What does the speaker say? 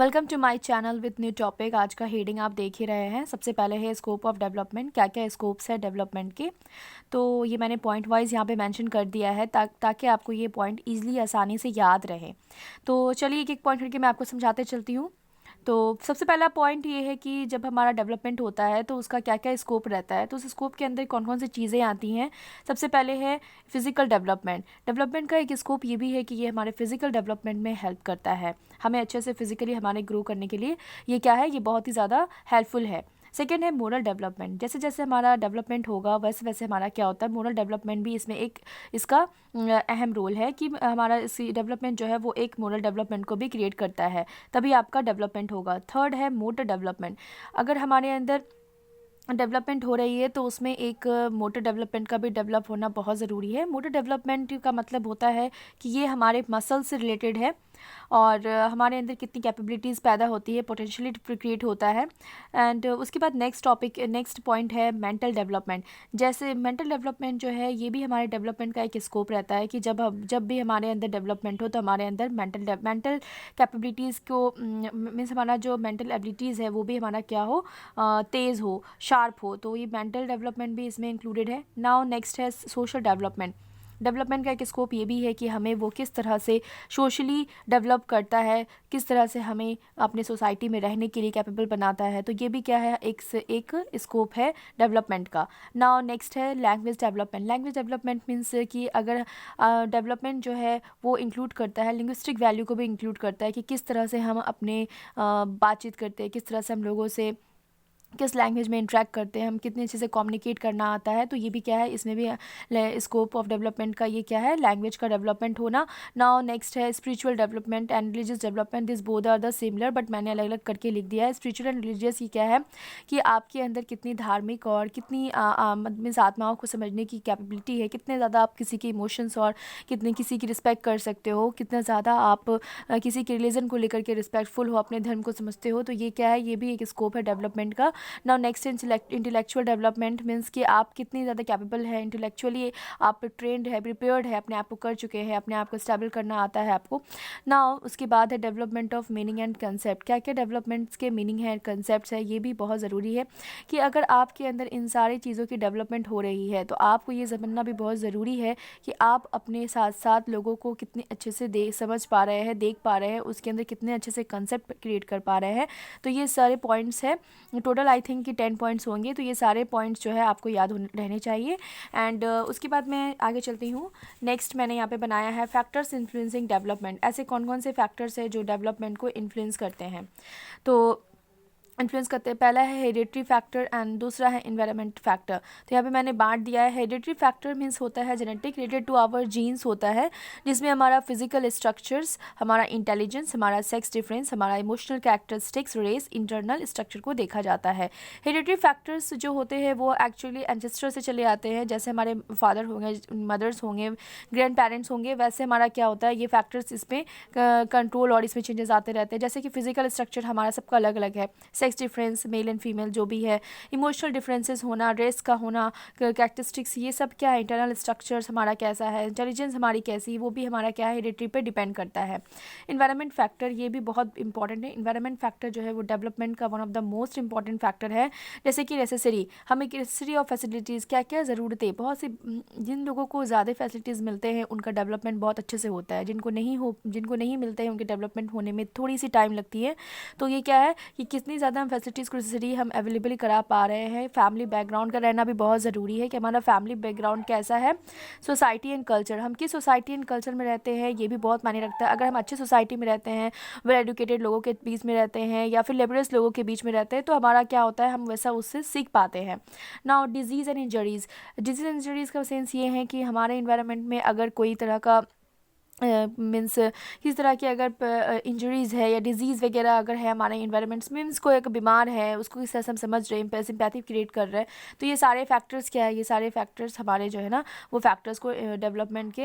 Welcome to my channel with new topic. आज का heading आप देख ही रहे हैं। सबसे पहले है स्कोप ऑफ डेवलपमेंट, क्या क्या स्कोप्स है डेवलपमेंट के। तो ये मैंने पॉइंट वाइज यहाँ पे मेंशन कर दिया है ताकि आपको ये पॉइंट इजीली आसानी से याद रहे। तो चलिए एक एक पॉइंट करके मैं आपको समझाते चलती हूँ। तो सबसे पहला पॉइंट ये है कि जब हमारा डेवलपमेंट होता है तो उसका क्या क्या स्कोप रहता है, तो उस स्कोप के अंदर कौन कौन सी चीज़ें आती हैं। सबसे पहले है फिज़िकल डेवलपमेंट। डेवलपमेंट का एक स्कोप ये भी है कि ये हमारे फिज़िकल डेवलपमेंट में हेल्प करता है, हमें अच्छे से फिज़िकली हमारे ग्रो करने के लिए ये क्या है, ये बहुत ही ज़्यादा हेल्पफुल है। सेकेंड है मोरल डेवलपमेंट। जैसे जैसे हमारा डेवलपमेंट होगा वैसे वैसे हमारा क्या होता है, मोरल डेवलपमेंट भी इसमें एक इसका अहम रोल है कि हमारा इस डेवलपमेंट जो है वो एक मोरल डेवलपमेंट को भी क्रिएट करता है, तभी आपका डेवलपमेंट होगा। थर्ड है मोटर डेवलपमेंट। अगर हमारे अंदर डेवलपमेंट हो रही है तो उसमें एक मोटर डेवलपमेंट का भी डेवलप होना बहुत ज़रूरी है। मोटर डेवलपमेंट का मतलब होता है कि ये हमारे मसल से रिलेटेड है और हमारे अंदर कितनी कैपेबिलिटीज़ पैदा होती है, पोटेंशियली क्रिएट होता है। एंड उसके बाद नेक्स्ट पॉइंट है मेंटल डेवलपमेंट। जैसे मेंटल डेवलपमेंट जो है ये भी हमारे डेवलपमेंट का एक स्कोप रहता है कि जब भी हमारे अंदर डेवलपमेंट हो तो हमारे अंदर मेंटल कैपेबिलिटीज़ को मीन्स हमारा जो मेंटल एबिलिटीज़ है वो भी हमारा क्या हो, तेज़ हो, शार्प हो। तो ये मेंटल डेवलपमेंट भी इसमें इंक्लूडेड है। नाउ नेक्स्ट है सोशल डेवलपमेंट। डेवलपमेंट का एक स्कोप ये भी है कि हमें वो किस तरह से सोशली डेवलप करता है, किस तरह से हमें अपने सोसाइटी में रहने के लिए कैपेबल बनाता है। तो ये भी क्या है, एक स्कोप है डेवलपमेंट का। नाउ नेक्स्ट है language development. Language development means कि अगर डेवलपमेंट जो है वो इंक्लूड करता है, लिंग्विस्टिक वैल्यू को भी इंक्लूड करता है कि किस तरह से हम अपने बातचीत करते हैं, किस तरह से हम लोगों से किस लैंग्वेज में इंटरेक्ट करते हैं, हम कितने अच्छे से कम्युनिकेट करना आता है। तो ये भी क्या है, इसमें भी स्कोप ऑफ डेवलपमेंट का ये क्या है, लैंग्वेज का डेवलपमेंट होना। नाउ नेक्स्ट है spiritual development and religious development. This both are the similar but मैंने अलग अलग करके लिख दिया है। स्पिरिचुअल एंड रिलीजियस ये क्या है कि आपके अंदर कितनी धार्मिक और कितनी मीन्स आत्माओं को समझने की कैपेबिलिटी है, कितने ज़्यादा आप किसी के इमोशंस और कितने किसी की रिस्पेक्ट कर सकते हो, कितना ज़्यादा आप किसी के रिलीजन को लेकर के रिस्पेक्टफुल हो, अपने धर्म को समझते हो। तो ये क्या है, ये भी एक स्कोप है डेवलपमेंट का। Now next intellectual development means कि आप कितनी ज़्यादा कैपेबल है, इंटेलेक्चुअली आप ट्रेंड है, प्रिपेयर्ड है, अपने आप को कर चुके हैं, अपने आप को स्टेबल करना आता है आपको। नाउ उसके बाद है development of meaning and concept. क्या क्या डेवलपमेंट्स के मीनिंग है, कंसेप्ट है, ये भी बहुत ज़रूरी है कि अगर आपके अंदर इन सारी चीज़ों की डेवलपमेंट हो रही है तो आपको ये समझना भी बहुत ज़रूरी है कि आप अपने साथ साथ लोगों को कितने अच्छे से समझ पा रहे हैं, देख पा रहे हैं, उसके अंदर कितने अच्छे से कंसेप्ट क्रिएट कर पा रहे हैं। तो ये सारे पॉइंट्स हैं, टोटल आई थिंक कि 10 पॉइंट्स होंगे। तो ये सारे पॉइंट्स जो है आपको याद रहने चाहिए। एंड उसके बाद मैं आगे चलती हूँ। नेक्स्ट मैंने यहाँ पे बनाया है फैक्टर्स इन्फ्लुएंसिंग डेवलपमेंट। ऐसे कौन कौन से फैक्टर्स हैं जो डेवलपमेंट को इन्फ्लुएंस करते हैं, तो इन्फ्लुएंस करते हैं। पहला है हेरिडिटरी फैक्टर एंड दूसरा है इन्वायरमेंट फैक्टर। तो यहाँ पे मैंने बांट दिया है। हेरिडिटरी फैक्टर मीन्स होता है genetic related to our genes होता है, जिसमें हमारा फिजिकल स्ट्रक्चर्स, हमारा इंटेलिजेंस, हमारा सेक्स डिफरेंस, हमारा emotional characteristics, race, internal structure को देखा जाता है। हेरिडिटरी फैक्टर्स जो होते हैं वो एक्चुअली एंसेस्टर से चले आते हैं। जैसे हमारे फादर होंगे, मदर्स होंगे, ग्रैंड पेरेंट्स होंगे, वैसे हमारा क्या होता है, ये फैक्टर्स इसमें कंट्रोल और इसमें चेंजेस आते रहते हैं। जैसे कि फिजिकल स्ट्रक्चर हमारा सबका अलग अलग है, sex difference male and female जो भी है, इमोशनल डिफरेंसेस होना, रेस का होना, कैरेक्टरिस्टिक्स, ये सब क्या है, इंटरनल स्ट्रक्चर्स हमारा कैसा है, इंटेलिजेंस हमारी कैसी, वो भी हमारा क्या है, हेरिडिटरी पे डिपेंड करता है। इन्वायरमेंट फैक्टर ये भी बहुत इंपॉर्टेंट है। इन्वायरमेंट फैक्टर जो है वो डेवलपमेंट का one of the most important factor है। जैसे कि नेसेसरी, हमें नेसेसरी ऑफ फैसिलिटीज़, क्या क्या ज़रूरतें, बहुत सी जिन लोगों को ज़्यादा फैसिलिटीज़ मिलते हैं उनका डेवलपमेंट बहुत अच्छे से होता है, जिनको नहीं मिलते हैं उनके डेवलपमेंट होने में थोड़ी सी टाइम लगती है। तो ये क्या है कि कितनी ज़्यादा हम फैसिलिटीज़ को नेसेसरी हम अवेलेबल करा पा रहे हैं। फैमिली बैकग्राउंड का रहना भी बहुत ज़रूरी है कि हमारा फैमिली बैकग्राउंड कैसा है। सोसाइटी एंड कल्चर, हम किस सोसाइटी एंड कल्चर में रहते हैं ये भी बहुत मायने रखता है। अगर हम अच्छी सोसाइटी में रहते हैं, वेल एजुकेटेड लोगों के बीच में रहते हैं या फिर लिबरल्स लोगों के बीच में रहते हैं, तो हमारा क्या होता है, हम वैसा उससे सीख पाते हैं। Now disease and injuries. Disease and injuries का सेंस ये है कि हमारे इन्वायरमेंट में अगर कोई तरह का मीन्स किस तरह की अगर इंजरीज़ है या डिजीज़ वगैरह अगर है हमारे इन्वायरमेंट्स मीन्स कोई एक बीमार है, उसको किस तरह से हम समझ रहे हैं, सिंपैथी क्रिएट कर रहे हैं। तो ये सारे फैक्टर्स क्या है, ये सारे फैक्टर्स हमारे जो है ना वो फैक्टर्स को डेवलपमेंट के